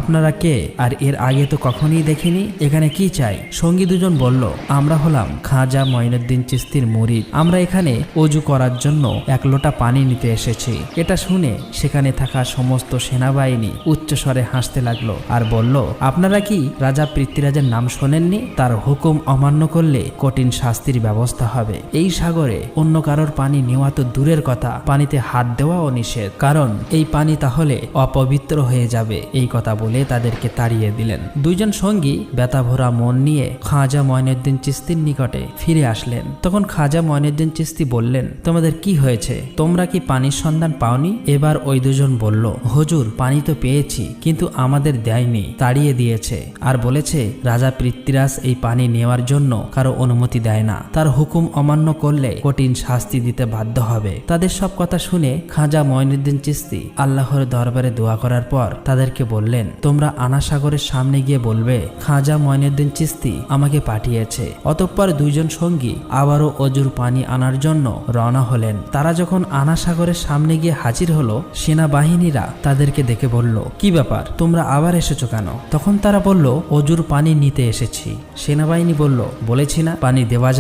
আপনারা কে, আর এর আগে তো কখনই দেখিনি, এখানে কি চাই? সঙ্গী দুজন বলল, আমরা হলাম খাজা মঈনুদ্দিন চিশতির মুরিদ, আমরা এখানে অজু করার জন্য এক লোটা পানি নিতে এসেছি। এটা শুনে সেখানে থাকা সমস্ত সেনাবাহিনী উচ্চস্বরে হাসতে লাগলো আর বলল, আপনারা কি রাজা পৃথ্বীরাজের নাম শোনেননি? তার হুকুম অমান্য করলে কঠিন শাস্তির ব্যবস্থা হবে। এই সাগরে অন্য কারোর পানি নেওয়া তো দূরের কথা, পানিতে হাত দেওয়াও নিষেধ, কারণ এই পানি তাহলে অপবিত্র হয়ে যাবে। এই কথা বলে তাদেরকে তাড়িয়ে দিলেন। দুইজন সঙ্গী ব্যথাভরা মন নিয়ে খাজা মঈনুদ্দিন চিশতির নিকটে ফিরে আসলেন। তখন খাজা মঈনুদ্দিন চিশতি বললেন, তোমাদের কি হয়েছে? তোমরা কি পানির সন্ধান পাওনি? এবার ওই দুজন বলল, হুজুর, পানি তো পেয়েছি, কিন্তু আমাদের দেয়নি, তাড়িয়ে দিয়েছে, আর বলেছে রাজা পৃথ্বীরাজ এই পানি নেওয়ার জন্য কারো অনুমতি দেয় না, তার হুকুম অমান্য করলে কঠিন শাস্তি দিতে বাধ্য হবে। তাদের সব কথা শুনে খাজা মঈনুদ্দিন চিশতি আল্লাহর দরবারে দোয়া করার পর তাদেরকে বললেন, তোমরা আনা সাগরের সামনে গিয়ে বলবে খাজা মঈনুদ্দিন চিশতি আমাকে পাঠিয়েছে। অতঃপর দুইজন সঙ্গী আবারও অজুর পানি আনার জন্য রওনা হলেন। তারা যখন আনা সাগরের সামনে গিয়ে হাজির হলো, সেনাবাহিনীরা তাদেরকে দেখে বলল, কি ব্যাপার, তোমরা আবার এসেছো কেন? তখন তারা বলল, অজুর পানি নিতে এসেছি। সেনাবাহিনী বলল, বলেছি না পানি দেওয়া